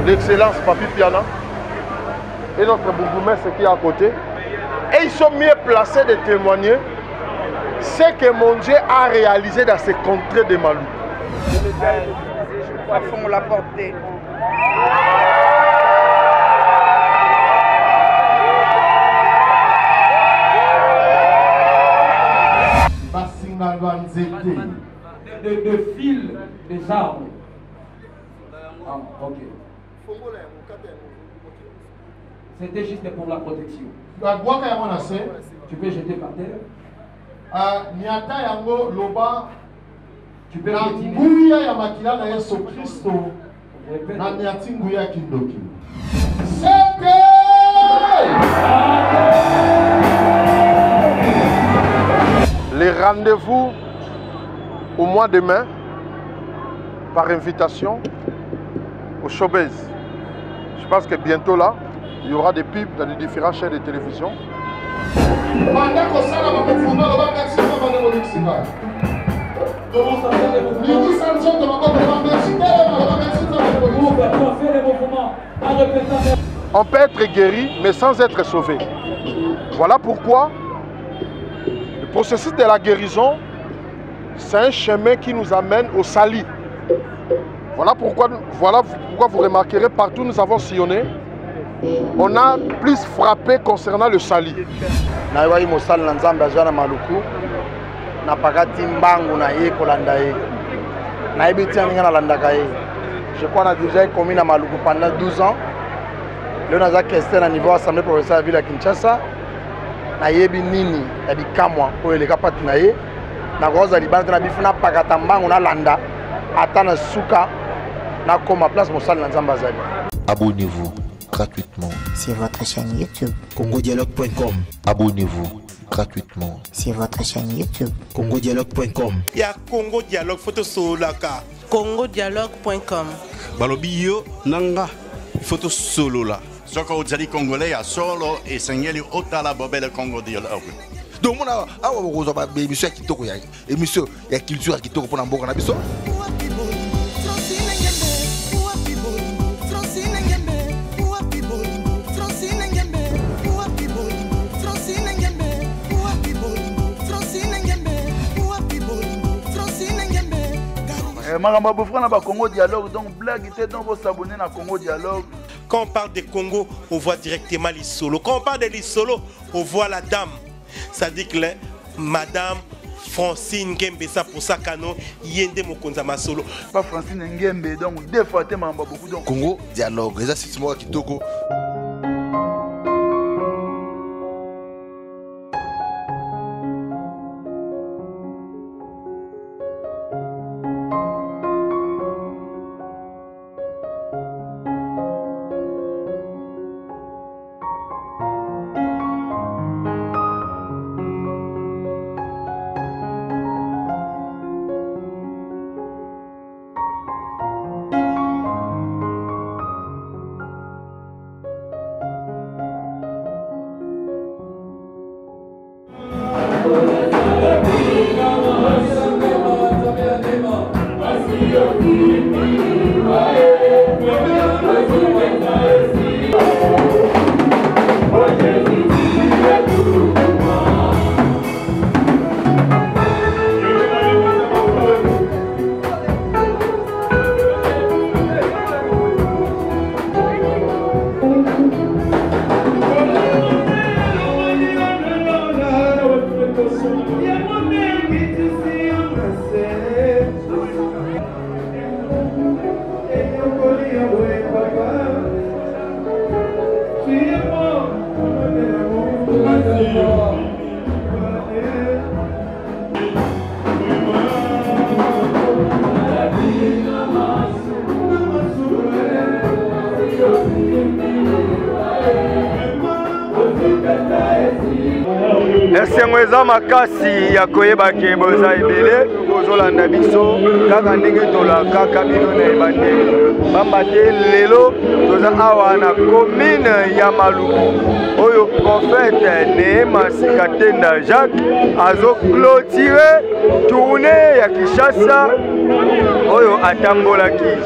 l'excellence Papi Piana et notre bourgmestre qui est à côté. Et ils sont mieux placés de témoigner ce que mon Dieu a réalisé dans ces contrées de Malou. À fond la portée. De fil des arbres. Ah, ok. C'était juste pour la protection. Tu peux jeter par terre. Tu peux les rendez-vous au mois de mai, par invitation, au showbiz. Je pense que bientôt là, il y aura des pubs dans les différentes chaînes de télévision. On peut être guéri, mais sans être sauvé. Voilà pourquoi le processus de la guérison, c'est un chemin qui nous amène au Sali. Voilà pourquoi vous remarquerez partout où nous avons sillonné, on a plus frappé concernant le Sali. Je crois qu'on a déjà commis à Maluku pendant 12 ans. Là, on a question à niveau assemblée provinciale de la ville de Kinshasa. Na yebi nini ya bikamwa oyo eleka pati na ye na koza libanda na bifuna pakata mbangu na landa ata na suka na koma place mosala na nzamba azali. Abonnez-vous gratuitement sur votre chaîne YouTube congodialogue.com. Abonnez-vous gratuitement sur votre chaîne YouTube congodialogue.com. Il y a Congo Dialogue photo solaka congodialogue.com. balobi yo nanga photo solo la. Soko ozali congolais ya solo et sengeli otala bobele Congo Dialogue. Donc on a awa ba émission kitoko ya émission ya culture kitoko pona mboka na biso. Maramba Bofra na ba Congo Dialogue, donc blague était donc vous s'abonner na Congo Dialogue. Quand on parle de Congo, on voit directement l'Issolo. Quand on parle de l'Issolo, on voit la dame. Ça dit que Madame Francine Ngembe, ça pour ça cano yende mokonza masolo. Pas Francine Ngembe, donc deux fois te Maramba beaucoup donc. Congo Dialogue, les assistants kitoko. Eza makasi ya koyeba ke boza ebele kozolanda biso kaka ndenge tolaka kabino na ebande bambate lelo toza awa na commune ya Maluku oyo prophète Nehema Sikatenda Jacques azo clôturer tournée ya Kinshasa oyo atambolaki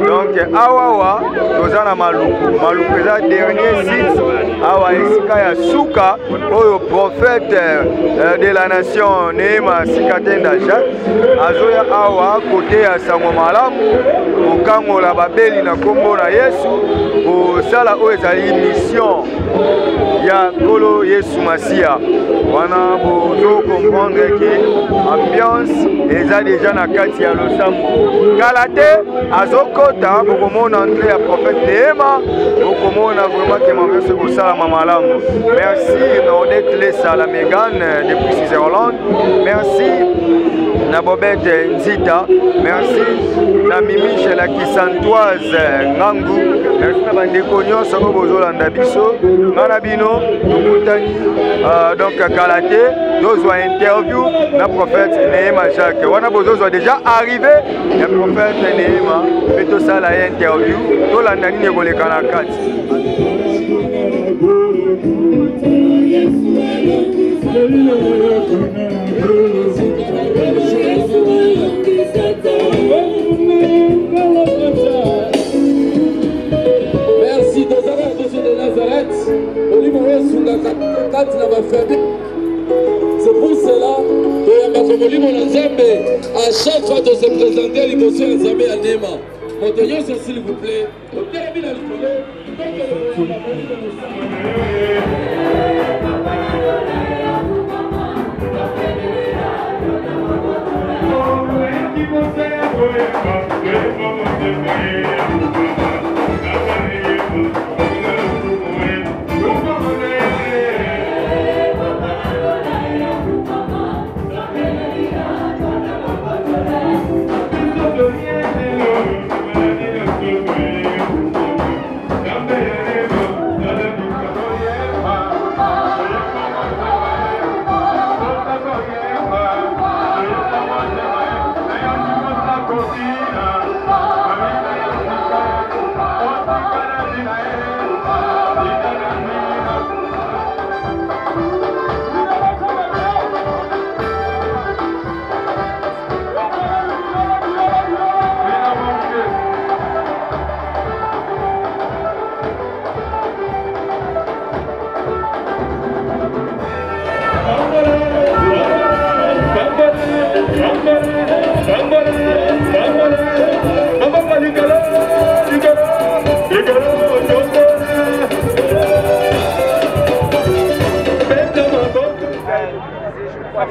donc awawa toza na maluku eza dernier site awa esika ya suka oyo prophète de la nation Nehema Sikatenda Jacques azoya awa kote ya sango malamu kokangola babeli na kombo na Yesu kosala oyo ezali mission ya Nkolo Yesu Masia wana bozo comprendre ke ambiance eza déjà na kati ya losambo kala te azokota bokomona entre ya prophète Nehema bokomona vraiment ke ambiance kosalama malamu. Merci na Odette Lesa la Mégane depuis Switzerland, merci na Bobette Nzita, merci na Mimiche la Kisantoise Ngangu, merci na bandeko nyonso oyo bozolanda biso ngana bino tokutani donc kalate tozwa interview na prophète Nehema Jacques wana bozozwa déjà arrivé ya prophète Nehema mpe tosala ye interview tolanda nini ekoleka na kati. Merci Nazareth, Jésus de Nazareth. C'est pour cela que à chaque fois de se présenter à l'émotion à Zambé à Nema. Montagnons s'il vous plaît.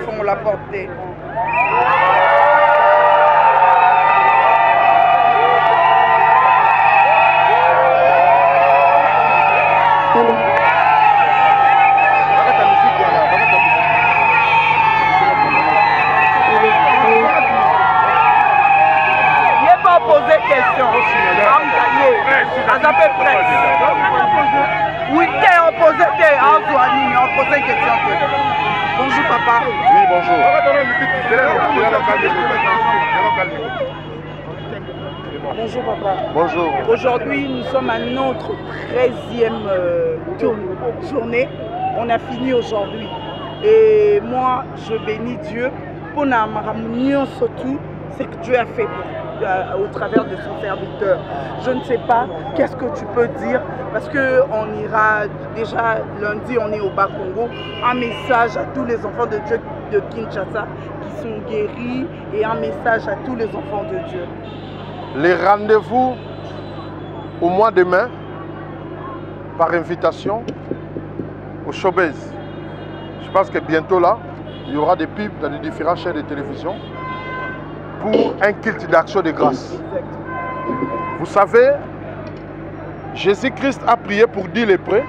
Fond la portée. Bonjour papa. Oui, bonjour. Bonjour papa. Bonjour. Aujourd'hui, nous sommes à notre 13e journée. On a fini aujourd'hui. Et moi, je bénis Dieu pour nous surtout ce que Dieu a fait au travers de son serviteur. Je ne sais pas qu'est-ce que tu peux dire parce qu'on ira déjà lundi, on est au Bas-Congo. Un message à tous les enfants de Dieu de Kinshasa qui sont guéris et un message à tous les enfants de Dieu. Les rendez-vous au mois de mai par invitation au Showbiz. Je pense que bientôt là, il y aura des pubs dans les différentes chaînes de télévision pour un culte d'action de grâce. Vous savez, Jésus-Christ a prié pour 10 lépreux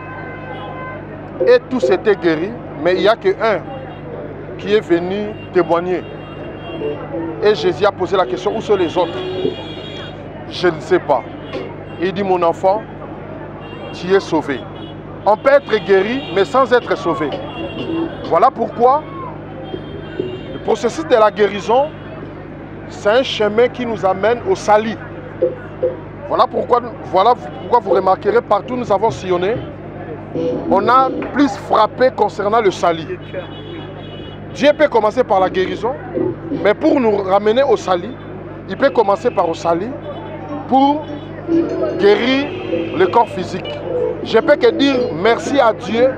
et tous étaient guéris, mais il n'y a qu'un qui est venu témoigner. Et Jésus a posé la question, où sont les autres? Je ne sais pas. Il dit, mon enfant, tu es sauvé. On peut être guéri, mais sans être sauvé. Voilà pourquoi le processus de la guérison, c'est un chemin qui nous amène au salut. Voilà pourquoi vous remarquerez, partout où nous avons sillonné, on a plus frappé concernant le salut. Dieu peut commencer par la guérison, mais pour nous ramener au salut, il peut commencer par le salut pour guérit le corps physique. Je peux que dire merci à Dieu,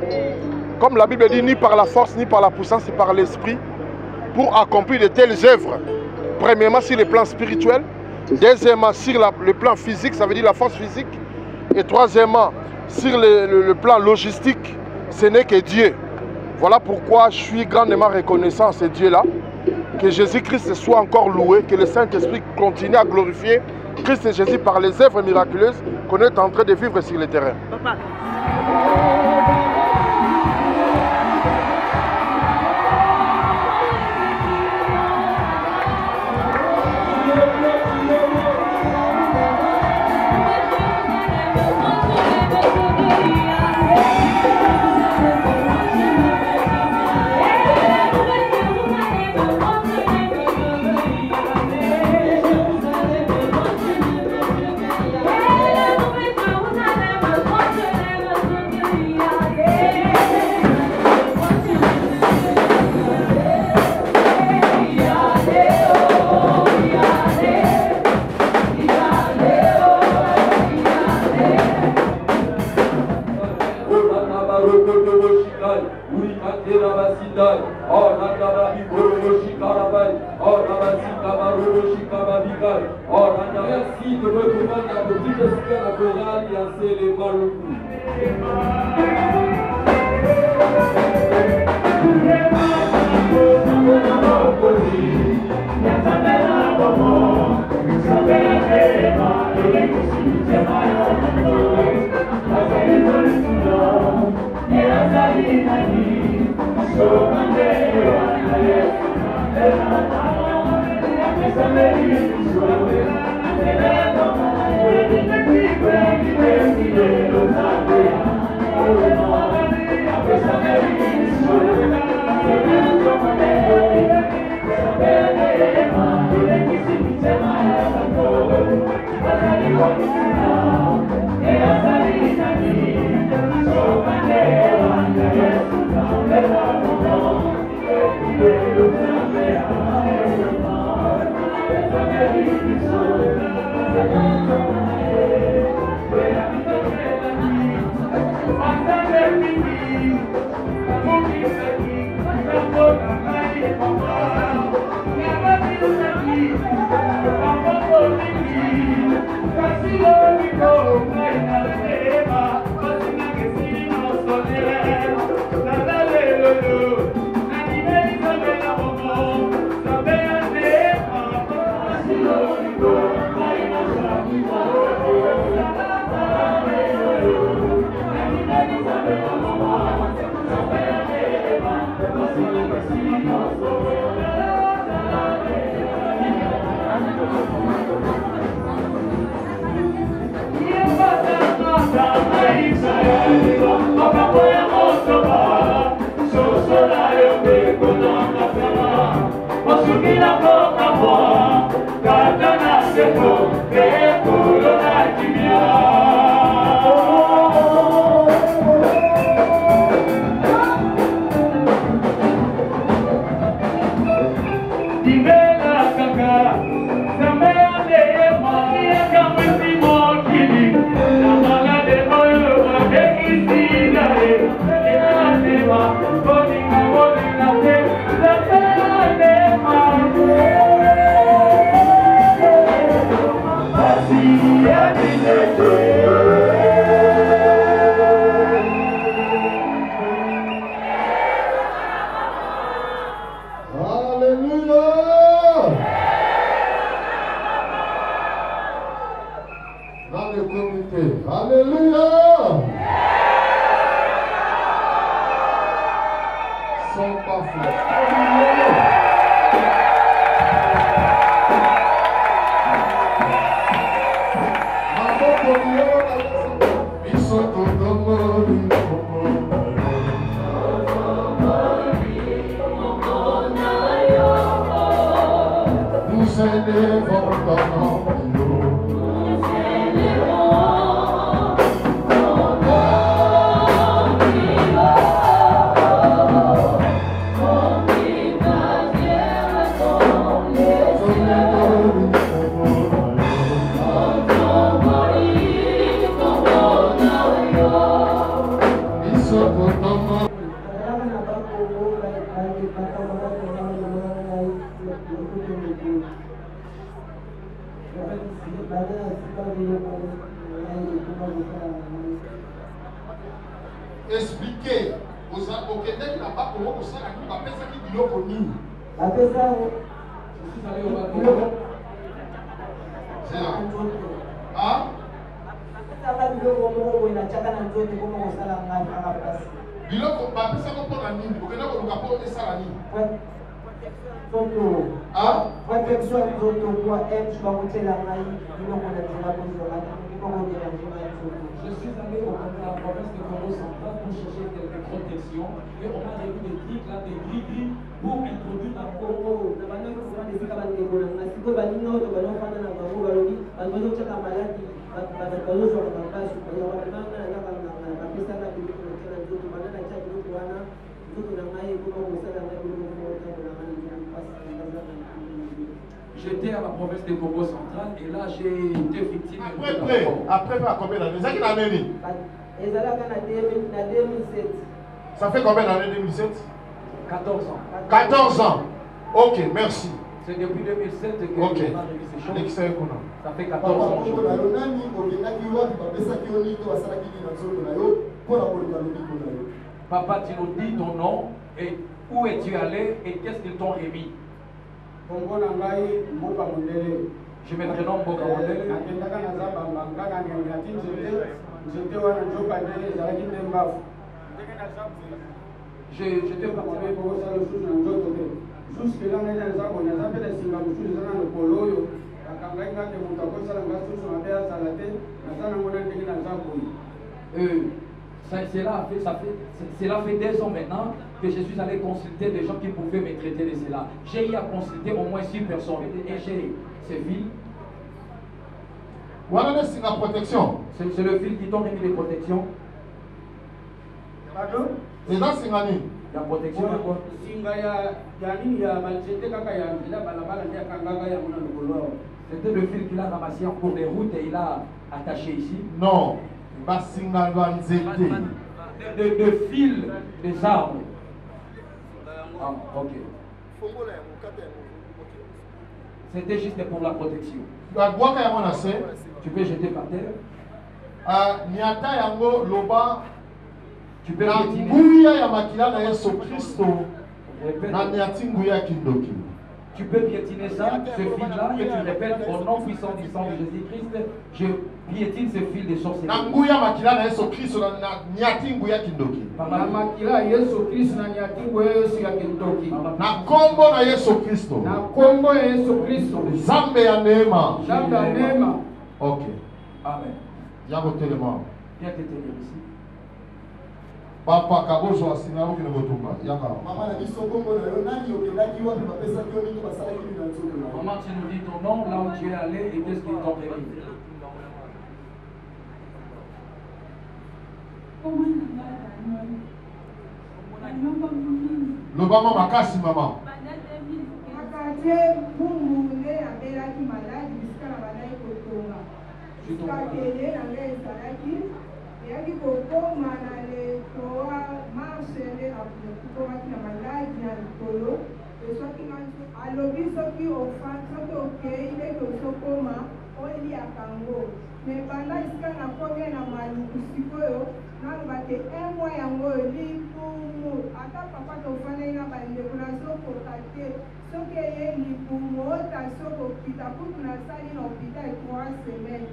comme la Bible dit, ni par la force, ni par la puissance, ni par l'esprit, pour accomplir de telles œuvres. Premièrement, sur le plan spirituel. Deuxièmement, sur le plan physique, ça veut dire la force physique. Et troisièmement, sur le plan logistique, ce n'est que Dieu. Voilà pourquoi je suis grandement reconnaissant à ce Dieu-là. Que Jésus-Christ soit encore loué, que le Saint-Esprit continue à glorifier Christ et Jésus par les œuvres miraculeuses qu'on est en train de vivre sur le terrain. Papa. Merci de me demander la petite escale chorale et à célébrer le coup. Oh expliquer aux Okendeki n'a pas comment on s'en a dit, on ça qui dit connu. Je suis allé au bateau. C'est là. Ah? Biloko bapesa ko pona nini okenda koluka po esala nini protection nzoto kwa m bakotela ngai biloko na nzela kozala biloko déranger ngai nzoto. Je suis allé au la province de Congo central pour chercher quelques protections et on m'a remis des trucs là, des gris pour introduire dans Congo. Na bana ko fana fika bandeko na siko baninga oto bana fana na bango balobi bazo chaka maladi bazo zo na basu kwa wana na pesa na biloko na tena nzoto bana na cha biloko wana nzoto na ngai ko ko sala na biloko na ngai J'étais à la province de Congo central et là j'ai été victime. Après combien d'années? Ça qui l'a mené? Ça fait combien d'années 2007? 14 ans. 14 ans. Ok, merci. C'est depuis 2007 que on a réussi ces choses. Ça fait 14 ans. Papa, tu nous dis ton nom et où es-tu allé et qu'est-ce qu'ils t'ont émis? Je me prénomme Mboka Mondele. J'étais parti pour ça le sous un jour de jusque là on a fait des signes dans le polo quand on a que mon taco ça la sous on a fait ça la tête ça on a dit dans cela fait 2 ans maintenant que je suis allé consulter des gens qui pouvaient me traiter de cela. J'ai eu à consulter au moins 6 personnes et j'ai ces fils. Voilà c'est la protection. C'est le fil qui t'ont remis des protections. Pardon? Et là c'est gagné. La protection à quoi? C'était le fil qu'il a ramassé en cours de route et il a attaché ici. Non. De fil des arbres. Ah, ok. C'était juste pour la protection. Tu peux jeter par terre. Tu peux Tu peux piétiner ça, ce fil-là, et tu répètes au nom puissant du sang de Jésus-Christ, je piétine ce fil de sorcellerie. Ok. Amen. Viens te tenir ici. Papa kabozo asina oki na botumba yaka. Maman na biso kombo na yo nani okendaki wapi bapesa ki nini basala ki na nzoto na. Maman, tu nous dis ton nom, là où tu es allé et qu'est-ce qu'ils t'ont permis. Le maman makasi maman. Akate bumune abelaki malade jusqu'à la banayi kotonga. Jusqu'à kele na ngai ezalaki yaki kokoma na letoa marchele akokomaki na maladi na likolo soki alobi soki soki okei ndenge ozokoma oliaka yango me banda esika nakomi na maluku sikoyo nalobake mwa yango lipumu ata papa tofandeli na bandeko nazokoka te soki eye lipumu ota soki okita kutu nasali na hôpital 3 semaines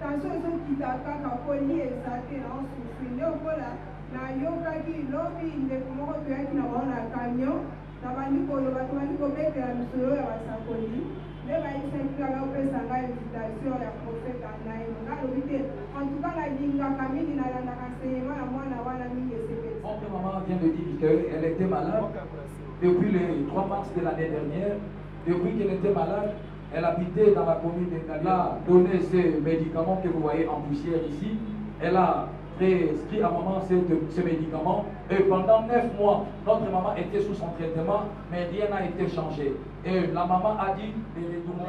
tension ezokita kaka poli eza te na osufri nde okola nayokaki lobi ndeko moko toyaki na bango na camion na bandi koloba tobandi kobetela misolo ya basakoli nde bayisaki kaka opesa ngai invitation ya profete anaye nga alobi te antuka nalingaka mingi nalandaka enseignement ya mwana wana mingi esepeti. Votre maman vient de dire qu'elle était malade depuis le 3 mars de l'année dernière. Depuis qu'elle était malade, elle habitait dans la commune de Kali. Elle a donné ces médicaments que vous voyez en poussière ici. Elle a prescrit à maman ces médicaments. Et pendant 9 mois, notre maman était sous son traitement, mais rien n'a été changé. Et la maman a dit de retourner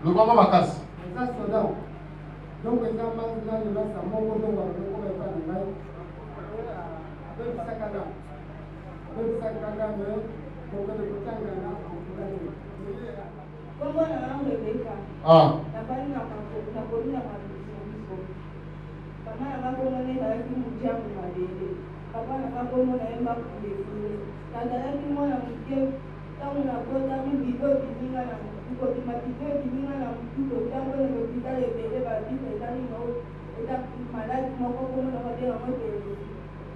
le maman m'a cassé. Donc, nanga kombo na ye makuyefule nazalaki mwana moke ntango nabotami bido bininga na motu kobima bido ebininga na motu kotango na lopitale ebele babisa ezali nao eza maladi moko kombo na babengango telesi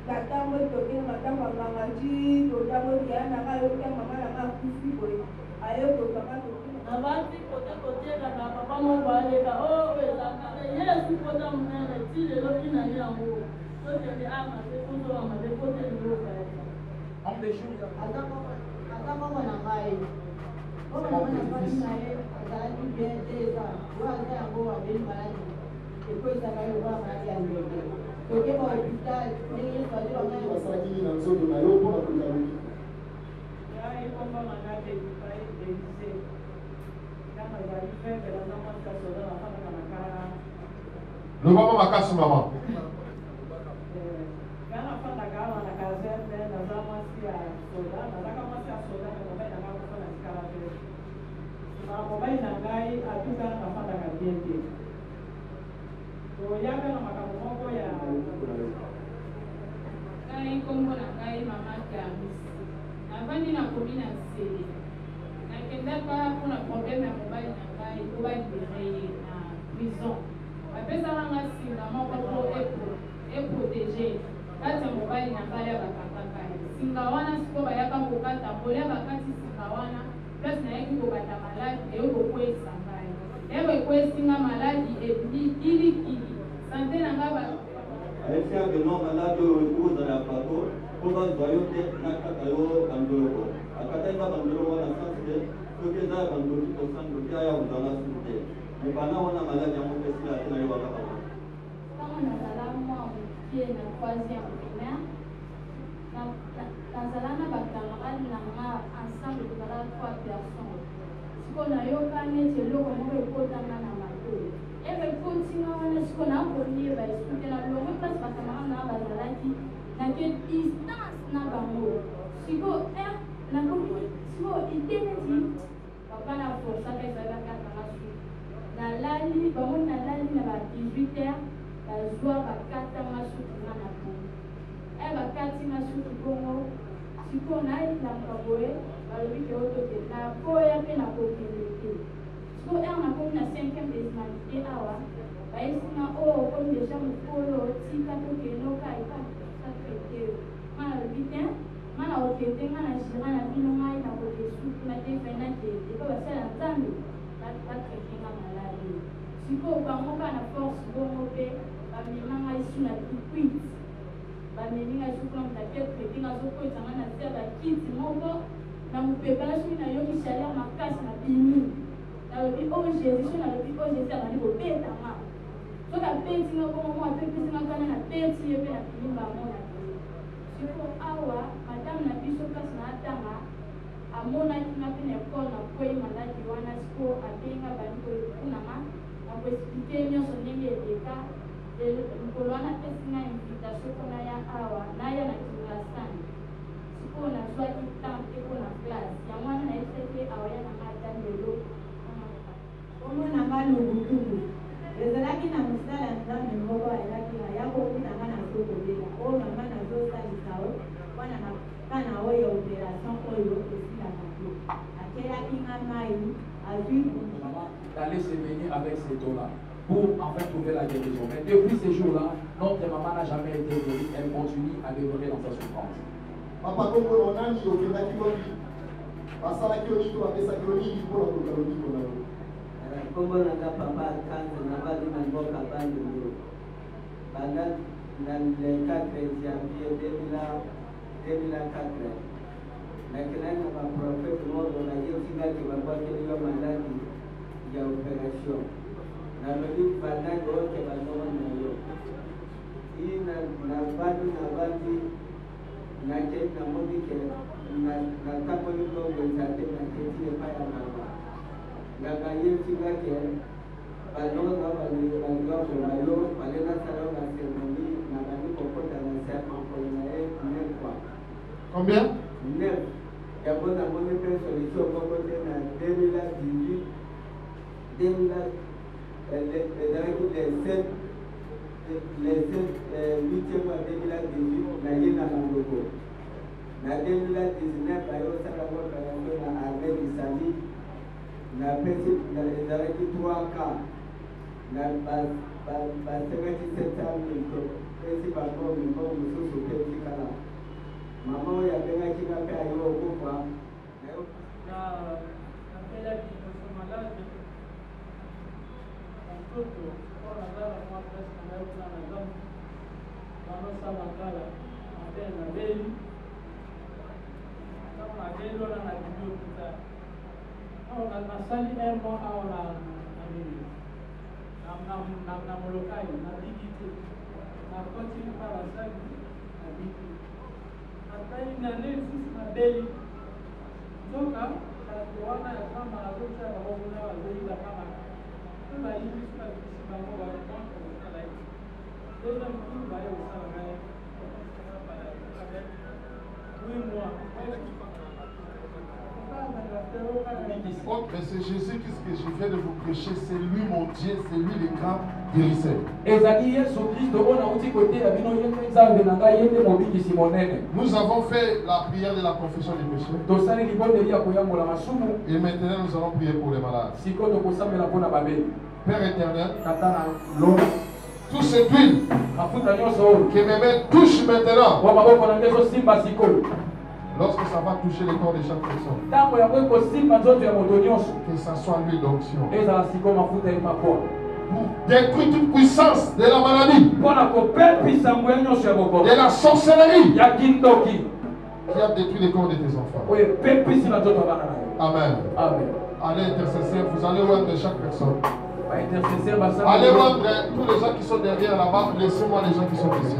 tatango tokena matango amangaji totango liya nanga yoka mama nanga akufi boye aye kokanga tokena nabati kote koteka na papa moko aleka o ezakale yesu kota monene ti lelo kinani yango tokende amase kozowamade kote lilokaye aza kongo na ngai kongo na ngai nafani na ye azalaki bien te eza oyo aza yango abeli maladi ekoyisaka ye okola maladi ya ndenge tokeba hopital ndenge nyonso bazolanga basalaki nini na nzoto na yo mpona kokaluki yaye komba manade epai elise ntango azali fembe naza mwasi kasoda nafandaka na kala lobama makasi mama nga nafandaka awa na kazembe naza mwasi ya soda nazaka mwasi ya soda na mobali na ngai kofa na sikala te na mobali na ngai atuka nafandaka bien te toyaka na makambo moko ya ngai kombo na ngai mama kamisi navandi nakomi na nsele nakendaka mpona probleme ya mobali na ngai po balibere ye na prison bapesaka nga singa moko po eprotege kati ya mobali na ngai ya bakataka ye singa wana siko bayaka kokata kolia bakati singa wana place nayaki kobata maladi eyo kokweyisa ngai eyo ekwesinga maladi ilikili sante na ngai Aisha non malade au dans la plateau, pour dans doyote na katayo bandolo. Akataenda bandolo wana sante, toke za bandolo to sango kia ya udana sute. Mbana wana malade ya mpe sila tena yo baba. Kama na salama mkie na troisième primaire. Na zalana bakamarade na nga ensemble de la 3 personnes. Siko na yoka nete loko moko ekotanga na matoi. Ebe continue wana siko na konie ba eskuke na longo place bakamara na bazalaki na ke distance na bango siko na konie siko iteneti papa na força ka ba kata na su na lali bango na lali na ba 18h bazwa bakata masu na na po bakati masu kongo siko na ila mkaboe balobi ke oto ke na poya pe na kokende te so on a comme la 5e personnalité awa baisina o comme déjà mukolo tika to ke no kai ka sa traité mana bitin mana o ke tenga na shira na bino ngai na ko ke su na te fena te ko ba sala ntambi ba traité na maladi siko ba moka na force bongo pe ba mema ngai su na tukwit ba memi ngai su kwa mtape traité na zo ko tanga na tia ba kiti moko na mupebala su na yo ki sharia makasi na bimi nalobi oyo jésus so nalobi oyo jésus abandi kobetama soki abetinga bongo mo apepesinga kana na beti ye mpe na pilimba mona te siko awa madame na biso kasi na atanga amonaki nga mpe na ekole na kwei maladi wana siko abenga bandi kokunanga na koexplike nyonso ndenge eleka mokolo wana apesinga invitation mpona ya awa naya na kingasani siko nazwaki temps mpe mpona classe yango wana nayesaki awaya nanga ata lelo Omo na ngalo butubu. Ezalaki na musala nzambe moko ayaki ayako kuna ngana soko bela. O mama na zo sali sao. Wana na kana oyo operation oyo esila kato. Akela kinga mai azui d'aller se baigner avec ces eaux-là pour enfin trouver la guérison. Mais depuis ces jours-là, notre maman n'a jamais été guérie. Elle continue à demeurer dans sa souffrance. Papa Kongo Ronani, okendaki lobi. Basalaki yo nini to bapesaki yo nini mpona koluka lobiko na yo. Kombo nanga papa kanza na bali na mboka bandu banda na le 4 janvier 2004 na kinana ba prophète modo na yetinga ke baba ke yo maladi ya operation na lodi banda go ke bando na yo ina na badu na bandi na ke na modi ke na tapo ni go ngate na ke ti pa ya mama Naga yetinga ke balonga bali ko malo balena sala na sermoni na bani kokota na sa ko na e nekwa. Combien? 9. Ya bona mone pe solution ko na 2018 2000 le 8e mois 2018 naye na Lamboko. Na 2019 ayosala moto na Ahmed Isali na pesi na ezalaki 3 cas na basengaki 700,000 pesi bango miko mosusu mpe etikala. Mama oyo abengaki nga mpe ayo okufa napelaki moso maladi mtoto mpona zala mwa prese na ngai kuna na zambu banosala kala mabe na beli ntango na beli wana na bimi okuta awa nasali un mois awa na nini na molokali na biki te nakoti mpa basali na biki atali na ne lisusu na beli nzoka wana ya kama azotia bango kuna bazoyila kama mpe bayibi so babikisi bango bamonke kosala ye deza mokulu baye kosala ngai 8 mois. Oh, mais c'est Jésus qui ce que je viens de vous prêcher, c'est lui mon Dieu, c'est lui le grand guérisseur. Nous avons fait la prière de la confession des péchés. Et maintenant nous allons prier pour les malades. Père éternel, toute cette huile que mes mains touchent maintenant, lorsque ça va toucher le corps de chaque personne, que ça soit l'huile d'onction pour détruire toute puissance de la maladie, de la sorcellerie qui a détruit le corps de tes enfants. Amen. Allez, intercesseur, vous allez oindre chaque personne. Allez oindre tous les gens qui sont derrière là-bas, laissez-moi les gens qui sont ici.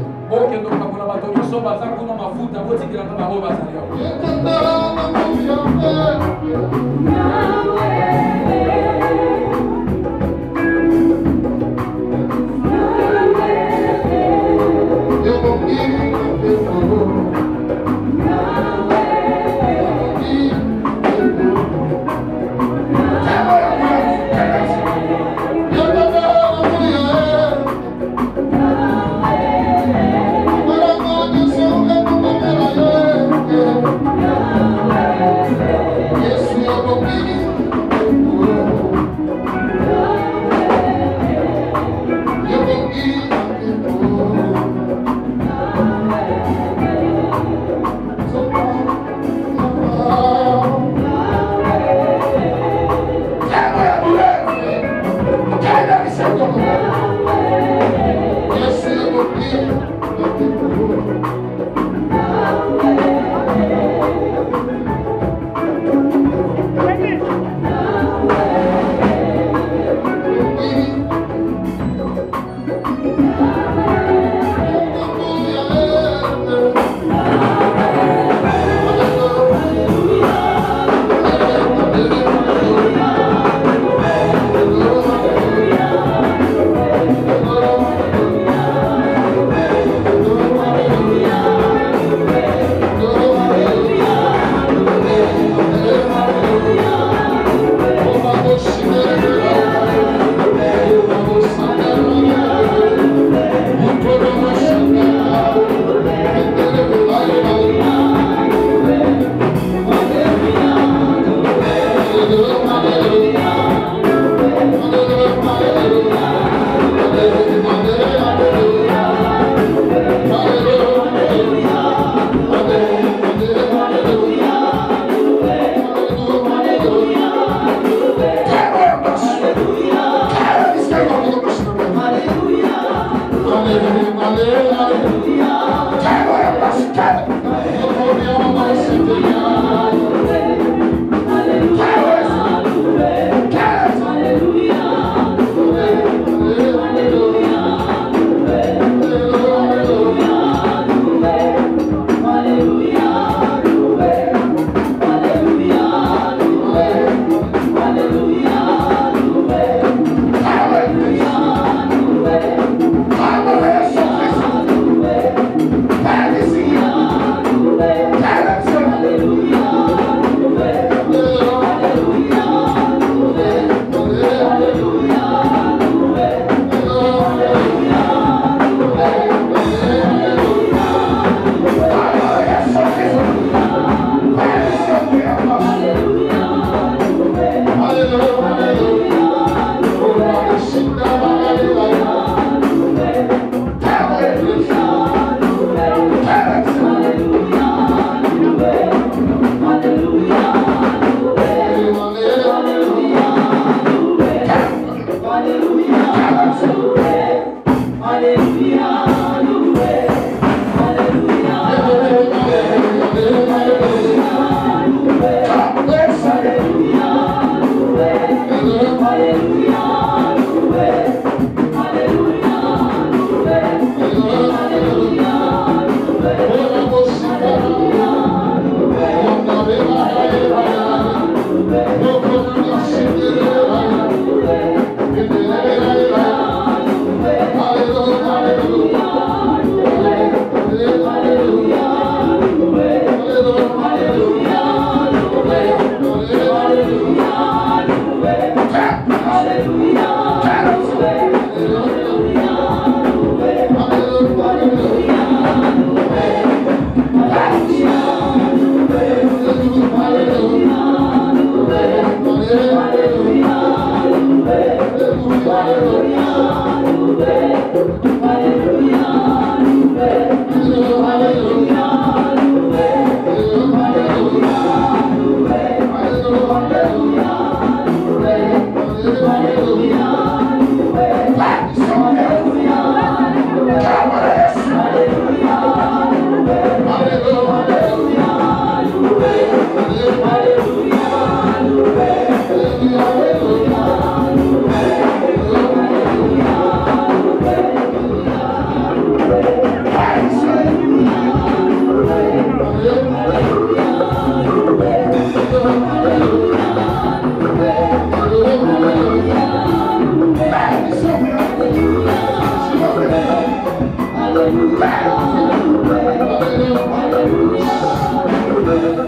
Hallelujah.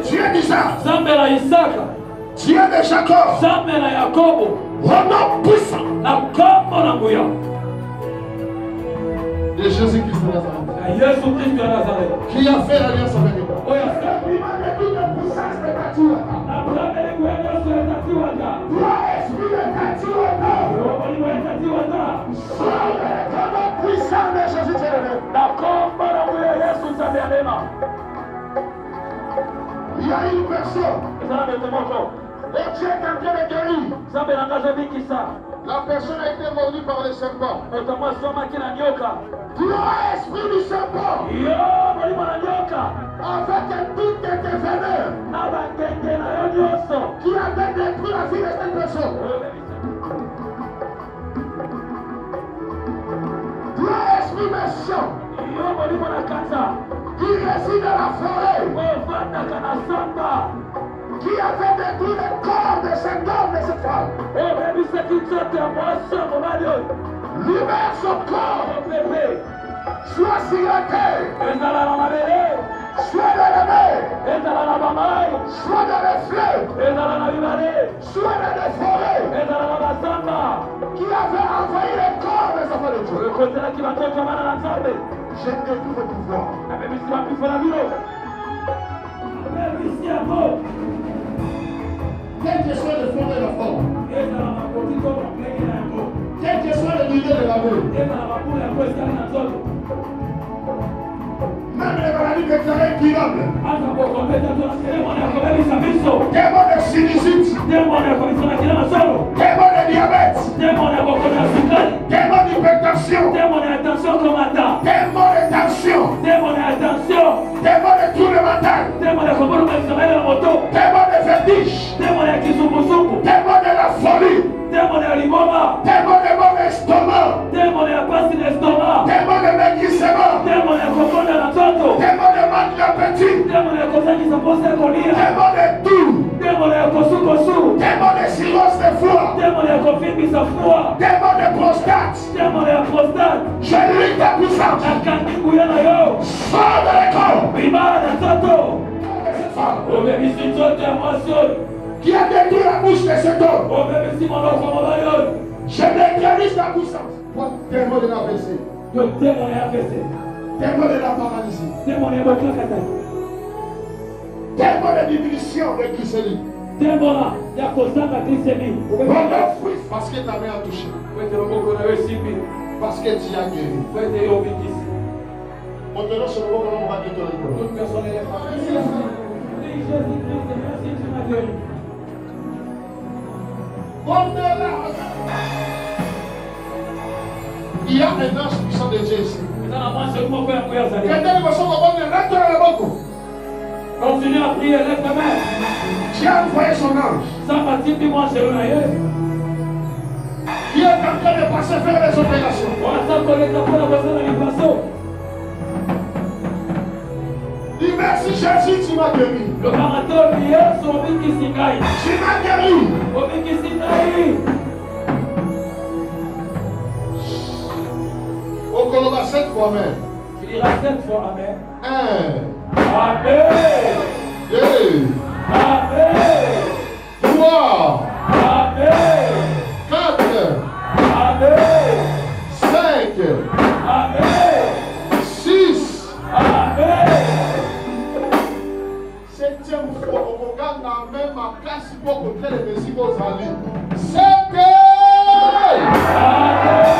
Dieu d'Isaac, Dieu de Jacob, Romain puissant de Jésus-Christ de Nazareth, qui a fait l'alliance avec nous. Il y a une personne. Et Dieu est en train de guérir. La personne a été mordue par le serpent. Toi, esprit du serpent, avec toutes tes veneurs qui avait détruit la vie de cette personne. Toi, esprit méchant, qui réside dans la forêt, qui avait détruit le corps de cet homme, de cette femme. Libère son corps, soit sur la terre, soit dans la mer, soit dans les fleuves, soit dans les forêts, qui avait envahi le corps des enfants de Dieu. Je détruis le pouvoir. Quel que soit le fond de la forme, quel que soit le milieu de l'amour, même les maladies déclarées incurables, démons de sinusite, démons de diabète, démons d'hypertension, démons de tension, démons de trouble mental, démons de vertige, démons de la folie, démons de bon estomac, démons de maigrissement, démons de manque d'appétit, démons de tout, démons de cirrhose de foie, démons de prostate, je lis ta puissance, sors de l'école, qui a détruit la bouche de cet homme, je neutralise ta puissance. Démon de l'AVC, démon de la paralysie, démon de diminution de glycémie, parce que ta main a touché, parce que tu as guéri. Maintenant, sur le moment où on va détruire le il y a un ange puissant de Dieu ici. Continue à prier, lève ta main. Dieu a envoyé son ange. Qui est en train de passer faire les opérations. Dis merci Jésus, tu m'as guéri. Tu m'as guéri. On colomba 7 fois amen. Tu diras 7 fois amen. 1. Amen. 2. Amen. 3. Amen. 4. Amen. 5. Amen. 6. Amen. 7e fois, on regarde la même classe pour contrer les messieurs aux amis. 7. Amen.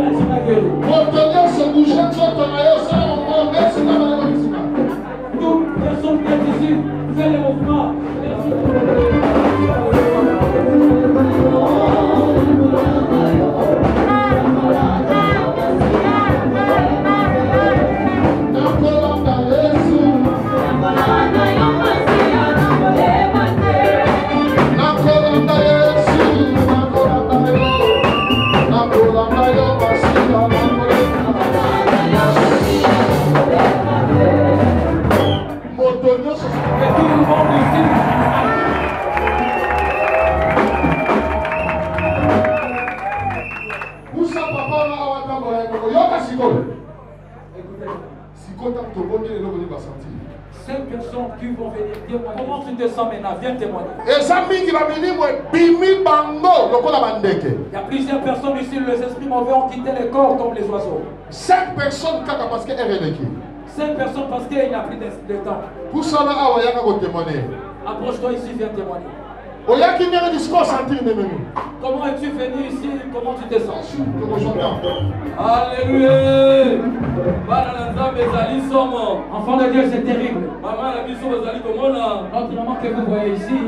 Motonio se bouger, Toute personne qui est ici, fais le mouvement. Cinq personnes qui vont venir témoigner. Comment tu te sens maintenant? Viens témoigner. Il y a plusieurs personnes ici, les esprits mauvais ont quitté les corps comme les oiseaux. 5 personnes parce qu'elles sont 5 personnes parce qu'il n'y a plus de temps. Approche-toi ici, viens témoigner. Comment es-tu venu ici? Comment tu te sens? Alléluia. Enfant de Dieu, c'est terrible. Notre maman que vous voyez ici,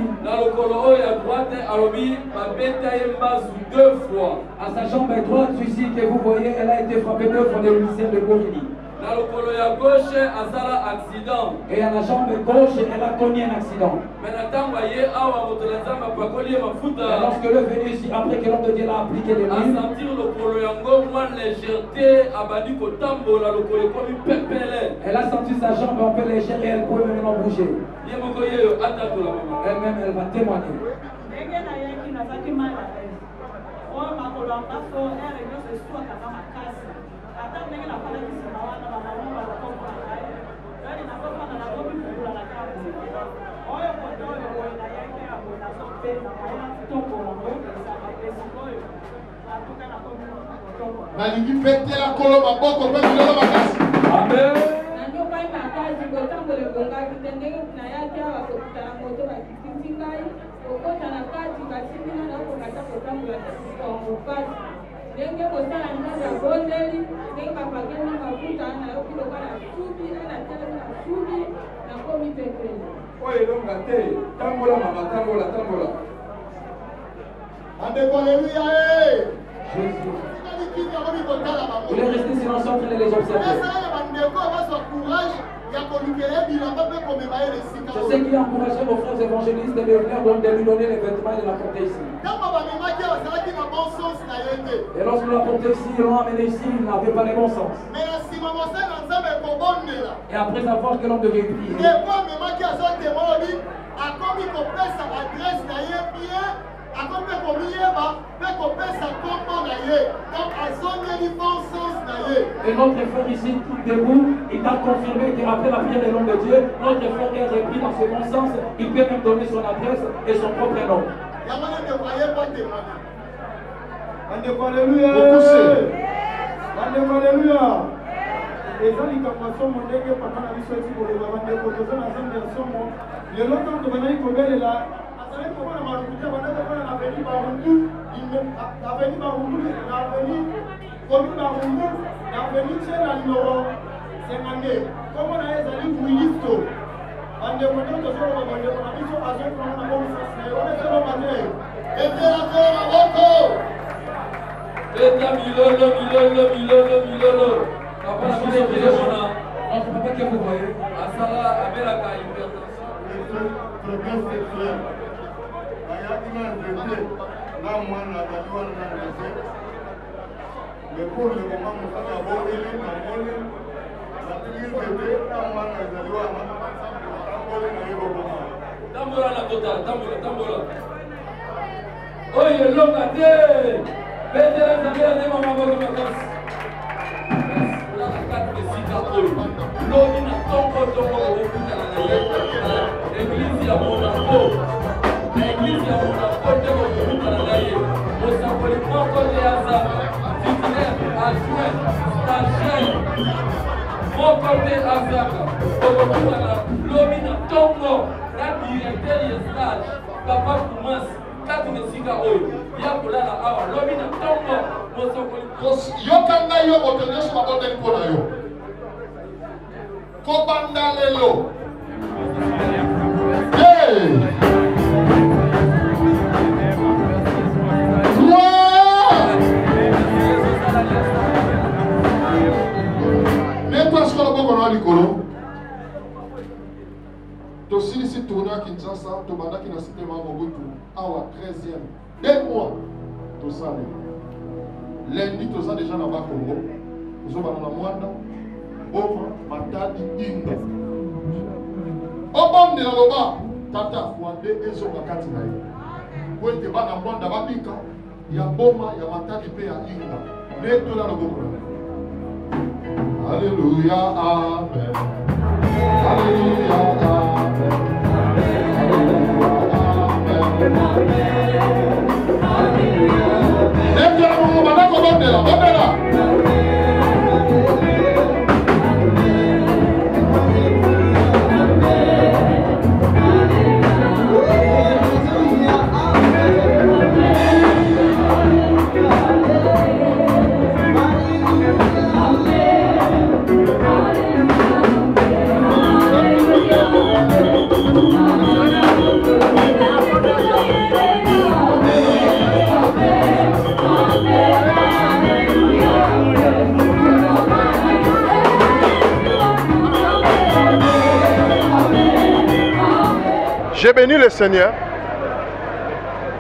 à sa jambe droite ici que vous voyez, elle a été frappée 2 fois de l'ulcère de Gorille. Et à la jambe gauche, elle a connu un accident. Et lorsque le venu ici, après que l'homme de Dieu l'a appliqué des mains, elle a senti sa jambe un peu légère et elle pouvait maintenant bouger. Elle-même, elle va témoigner. ndenge kosala nzambe abondeli ndenge bapakeli mafuta na yo kiloka na subi na telemi na subi nakomi pepele oyo elonga te tambola mama tambola tambola andeko aleluya il est resté silencieux entre les observateurs. Je sais qu'il a encouragé vos frères évangélistes de venir de lui donner les vêtements et de l'apporter ici. Et lorsque nous l'apportons ici, ils l'ont amené ici, il n'avait pas le bon sens. Et après savoir que l'homme devait prier, et notre frère ici, tout debout, il a confirmé qu'après la prière de l'homme de Dieu, notre frère est repris dans ce bon sens, il peut même donner son adresse et son propre nom. Alléluia. Alléluia. eza likambo ya somo ndenge papa na biso eti koloba bandeko toza na nzambe ya somo lelo ntango bazali kobelela azali komona maluku te bandeko mpona na veni barundu na veni barundu na veni komi barundu na veni tie na nimero 52 kombo na ye ezali wilisto bandeko nde tozoloba bandeko na biso azokomona na bomisasi na ye wana ezoloba te etelakolo maboko eta milolo milolo milolo milolo papa na biso tozomona notre papa que vous voyez asala abelaka hypertension fréquence sexuelle ayaki na ndete na mwana azali wana na ndete mais pour le moment mosala abondeli namoni natiki ndete na mwana ezali wana atamboli na ye boboma tambola na total tambola tambola oyo elonga te betela nzambe ya ndema maboko makasi lobi na tongo tongo okutana na ye eglise ya Monaco na eglise ya Monaco nde okutana na ye mosakoli moko te aza titulaire adjoint stagiaire moko te azaka okokutana lobi na tongo na directeur ya stage papa kumasi kati na esika oyo ya kolala awa lobi na tongo Yokanga yo botonyo sur la bonne pour yo. Kobanda lelo. Hey. N'est-ce pas le bon likolo? Tosili si tourner à Kinshasa, Tobanda qui n'a cité Mobutu, awa 13e, 2 mois, tout ça. Lundi, tout ça déjà là-bas Congo. Nous sommes dans la Mwanda, Boma, Matadi, Inga. Au bord de la Loba, Tata, Fouande, Ezo, Bakati Naï. Pour être dans la Mwanda, Babika, il y a Boma, il y a Matadi, il y a Inga. Mais tout là, le Boma. Alléluia, Amen. Alléluia, Amen. J'ai béni le Seigneur,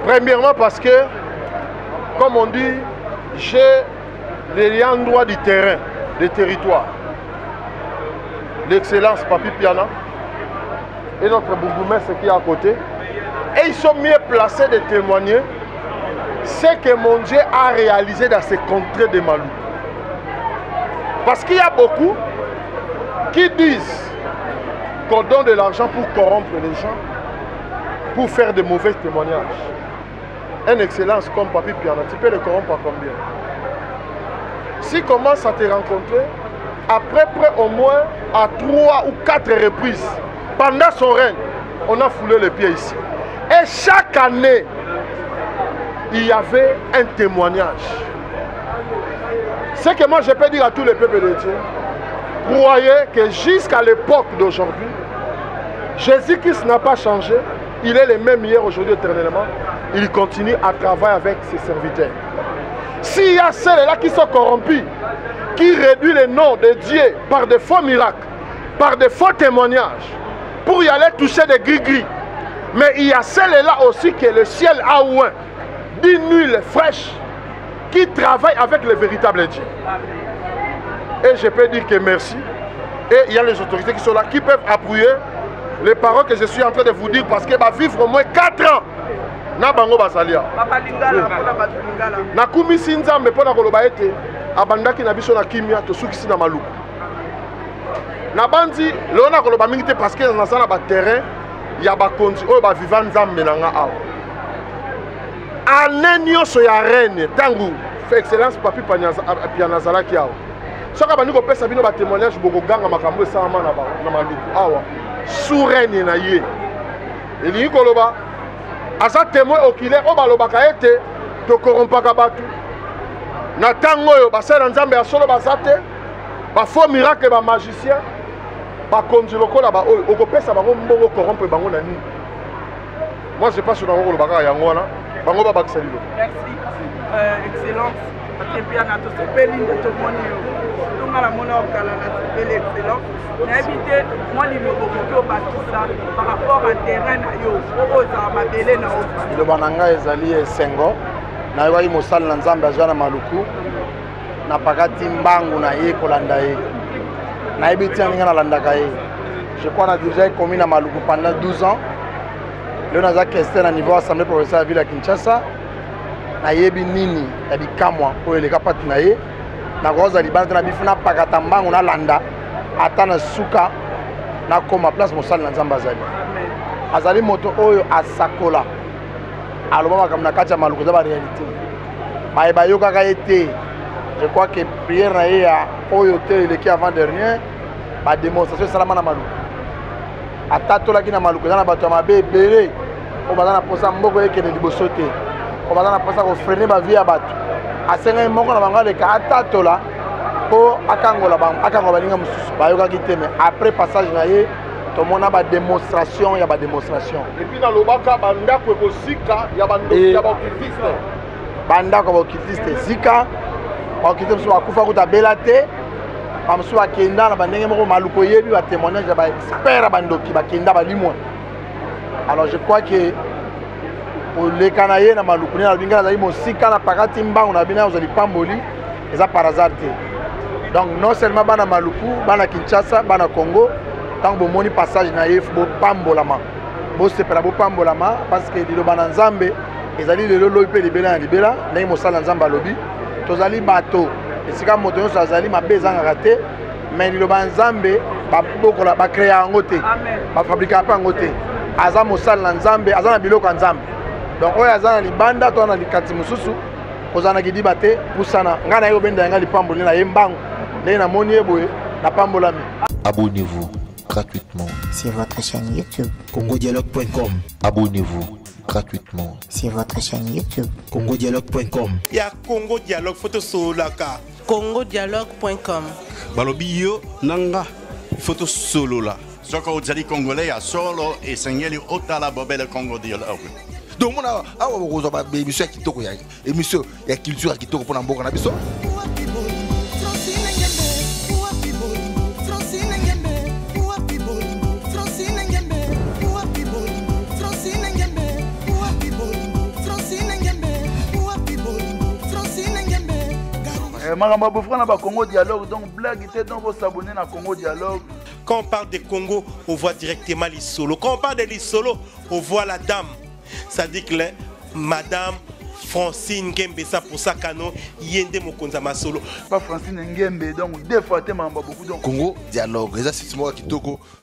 premièrement parce que, comme on dit, j'ai les endroits du terrain, des territoires. L'excellence Papi Piana et notre bourgmestre qui est à côté. Et ils sont mieux placés de témoigner ce que mon Dieu a réalisé dans ces contrées de Malou. Parce qu'il y a beaucoup qui disent qu'on donne de l'argent pour corrompre les gens, pour faire de mauvais témoignages. Une excellence comme Papi Piana, tu peux le corrompre à combien? S'il commence à te rencontrer, après au moins à 3 ou 4 reprises, pendant son règne, on a foulé les pieds ici. Et chaque année, il y avait un témoignage. Ce que moi je peux dire à tous les peuples de Dieu, croyez que jusqu'à l'époque d'aujourd'hui, Jésus-Christ n'a pas changé. Il est le même hier, aujourd'hui, éternellement. Il continue à travailler avec ses serviteurs. S'il y a ceux-là qui sont corrompus, qui réduisent le nom de Dieu par de faux miracles, par de faux témoignages, pour y aller toucher des gris-gris, mais il y a ceux-là aussi que le ciel a oint, d'une huile fraîche, qui travaillent avec le véritable Dieu. Et je peux dire que merci. Et il y a les autorités qui sont là, qui peuvent appuyer les paroles que je suis en train de vous dire, parce qu'elle va vivre au moins 4 ans. Na bango basalia. Na kumi sinza me pona koloba ete abandaki na biso na kimia to sukisi na maluku. Na bandi leona koloba mingi te parce que na sana ba terrain ya ba konzi oyo ba vivant nzambe na nga awa. Anenyo so ya reine tangu excellence Papi Piana zalaki awa. Soka bandi ko pesa bino ba témoignage boko ganga makambo sama na maluku awa. Sourenne na ye. Eli koloba asa témoin oculaire o balobaka ete to korompaka batu. Na tango yo basala nzambe ya solo basate ba faux miracle ba magicien ba konzi lokola ba oyo okopesa bango mbongo corrompre bango na nini. Moi je passe dans le bagage yango wana bango ba bakisa lilo. Merci excellence. Papi Piana to sepeli de tomoni yo. Tunga la mona okala na sepeli excellence. Na éviter moi lilobo ko batisa par rapport à terrain na yo oza mabele na o. Le bananga ezali esengo na yo mosala na nzambe azana maluku na pakati mbangu na ye kolanda ye. Na ebiti aninga na landaka ye. Je crois na déjà commis na maluku pendant 12 ans. Le naza question na niveau assemblée provinciale de la ville à Kinshasa. Na yebi nini ya bikamwa oyo eleka pati na ye na koza libanda na bifuna pakata mbangu na landa ata na suka na koma place mosali na nzambe azali moto oyo asakola aloba makambo na kati ya maluku eza baréalité bayeba yokaka ye te. Je crois que prière na ye ya oyo te eleki avant dernier badémonstration esalama na maluku ata tolaki na maluku eza na bato ya mabe ebele oyo baza na mposa mboko ekende liboso te. On va dans la posa ko freiner ma vie à battre. asenga moko na bango leka atatola po akangola baninga mosusu bayokaki te mais après passage na ye tomona ba démonstration ya ba démonstration et puis na lobaka bandako ekosika ya bandoki ya baokitiste bandako baokitiste zika baokitiste mosusu bakufa kuta bela te bamosusu bakenda na bandenge moko maluko yebi batémoignage ya baexpert ya bandoki bakenda balimwa. Alors je crois que oleka na ye na maluku ne alobinga azali mosika na pakati mbangu na bina ozali pamboli eza par hasard te. Donc non seulement bana maluku bana Kinshasa bana Congo tant bomoni passage na ye bopambolama bosepela bopambolama parce que liloba na nzambe ezali lelo loyi mpe libela na libela ndenge mosala nzambe alobi tozali bato esika moto nyonso azali mabe ezangaka te mais liloba nzambe babokola bacréa yango te bafabrika mpe yango te aza mosala na nzambe aza na biloko ya nzambe. Donc oyo aza na libanda to na likati mosusu kozala na kidiba te pusana ngai na ye obenda yanga lipamboli na ye mbangu ndenge namoni ye boye napambolami. Abonnez-vous gratuitement sur votre chaîne YouTube congodialogue.com. Abonnez-vous gratuitement sur votre chaîne YouTube congodialogue.com. Il y a Congo Dialogue photo solaka congodialogue.com. Balobi yo nanga photo solo la. Soko ozali congolais ya solo et sengeli otala bobele Congo Dialogue. Donc on a awa émission ya kitoko ya émission ya culture ya kitoko pona mboka na biso. Makambo bofra na ba Congo Dialogue donc blague était donc vous s'abonner na Congo Dialogue. Quand on parle de Congo, on voit directement l'Isolo. Quand on parle de l'Isolo, on voit la dame. Ça dit que Madame Francine Ngembe, ça pour ça canon, yende mokonza masolo. Pas Francine Ngembe, donc deux fois te mamba beaucoup donc. Congo Dialogue, les assistants kitoko